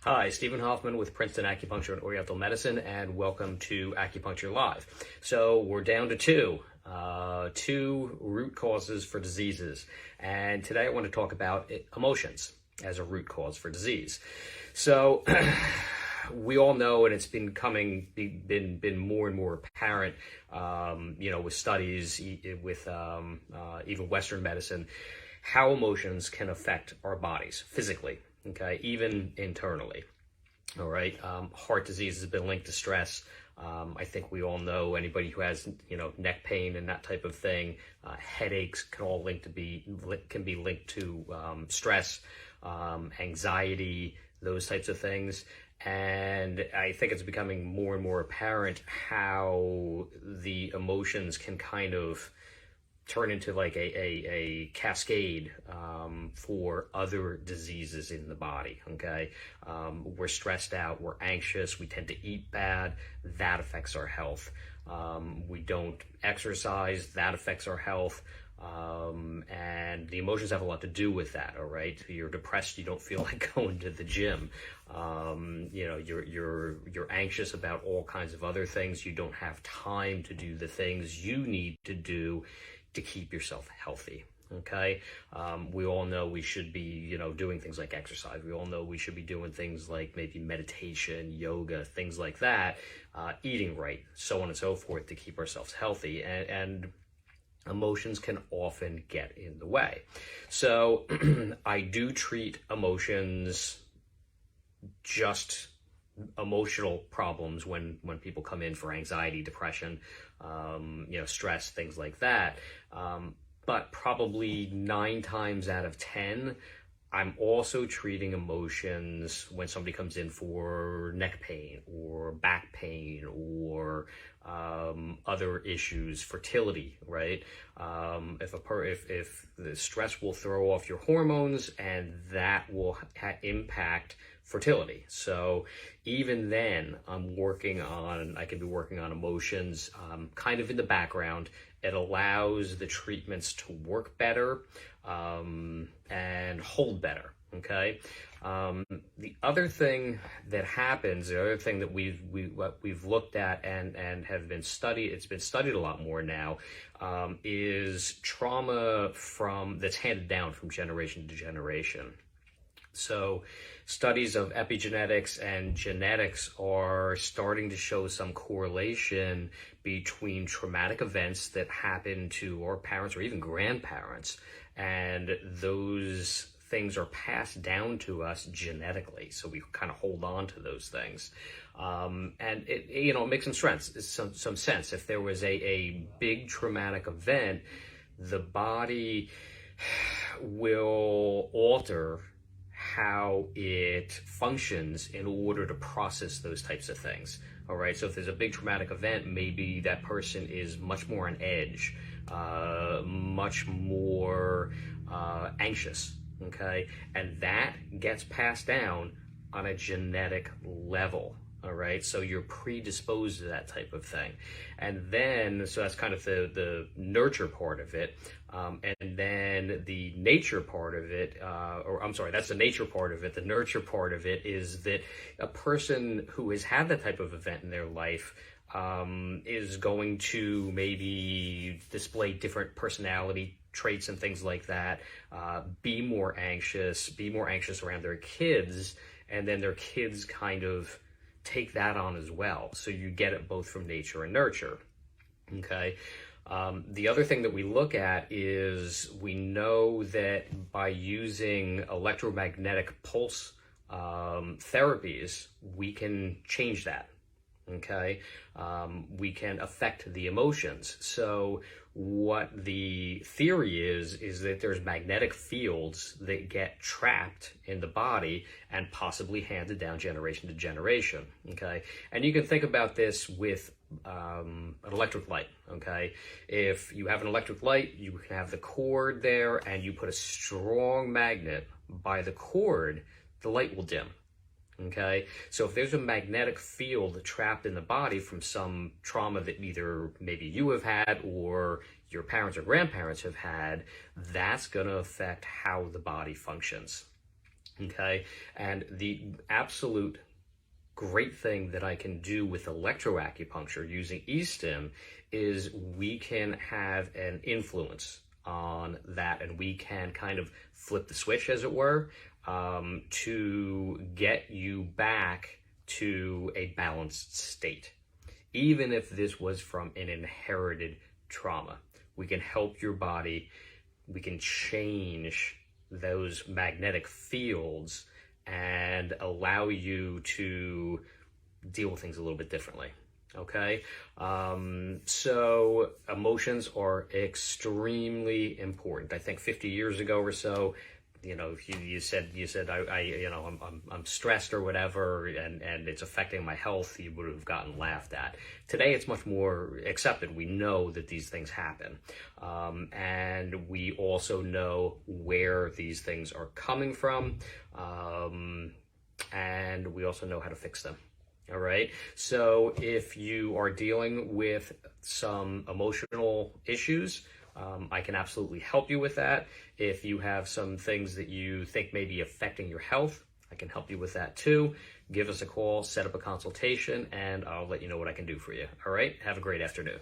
Hi, Stephen Hoffman with Princeton Acupuncture and Oriental Medicine, and welcome to Acupuncture Live. So we're down to two root causes for diseases. And today I want to talk about emotions as a root cause for disease. So we all know, and it's been more and more apparent, with studies, with even Western medicine, how emotions can affect our bodies physically. Okay, even internally. All right. Heart disease has been linked to stress. I think we all know anybody who has, neck pain and that type of thing. Headaches can be linked to stress, anxiety, those types of things. And I think it's becoming more and more apparent how the emotions can kind of turn into like a cascade for other diseases in the body. Okay, we're stressed out, we're anxious, we tend to eat bad, that affects our health. We don't exercise, that affects our health. And the emotions have a lot to do with that. All right, you're depressed, you don't feel like going to the gym. You're anxious about all kinds of other things. You don't have time to do the things you need to do to keep yourself healthy. Okay, we all know we should be, doing things like exercise. We all know we should be doing things like maybe meditation, yoga, things like that, eating right, so on and so forth, to keep ourselves healthy. And emotions can often get in the way. So I do treat emotions, just emotional problems, when people come in for anxiety, depression, stress, things like that. But probably 9 times out of 10, I'm also treating emotions when somebody comes in for neck pain or back pain or other issues, fertility, right? If the stress will throw off your hormones, and that will impact fertility. So even then, I can be working on emotions kind of in the background. It allows the treatments to work better and hold better. Okay. The other thing that happens, the other thing that we've looked at and have been studied, it's been studied a lot more now, is trauma that's handed down from generation to generation. So studies of epigenetics and genetics are starting to show some correlation between traumatic events that happen to our parents or even grandparents, and those things are passed down to us genetically. So we kind of hold on to those things. And it makes some sense. If there was a big traumatic event, the body will alter how it functions in order to process those types of things. All right, so if there's a big traumatic event, maybe that person is much more on edge, much more anxious, okay? And that gets passed down on a genetic level. All right, so you're predisposed to that type of thing. And then, so that's kind of the nurture part of it. And then the nature part of it, that's the nature part of it. The nurture part of it is that a person who has had that type of event in their life is going to maybe display different personality traits and things like that, be more anxious around their kids, and then their kids kind of take that on as well. So you get it both from nature and nurture. Okay. The other thing that we look at is we know that by using electromagnetic pulse therapies, we can change that. Okay. We can affect the emotions. So what the theory is that there's magnetic fields that get trapped in the body and possibly handed down generation to generation. Okay. And you can think about this with an electric light. Okay. If you have an electric light, you can have the cord there, and you put a strong magnet by the cord, the light will dim. Okay, so if there's a magnetic field trapped in the body from some trauma that either maybe you have had or your parents or grandparents have had, that's going to affect how the body functions. Okay, and the absolute great thing that I can do with electro acupuncture using e-stim is we can have an influence on that, and we can kind of flip the switch, as it were, to get you back to a balanced state. Even if this was from an inherited trauma, we can help your body, we can change those magnetic fields and allow you to deal with things a little bit differently. Okay, so emotions are extremely important. I think 50 years ago or so, if you said I'm stressed or whatever, and it's affecting my health, you would have gotten laughed at. Today, it's much more accepted. We know that these things happen, and we also know where these things are coming from, and we also know how to fix them. All right. So if you are dealing with some emotional issues, I can absolutely help you with that. If you have some things that you think may be affecting your health, I can help you with that too. Give us a call, set up a consultation, and I'll let you know what I can do for you. All right. Have a great afternoon.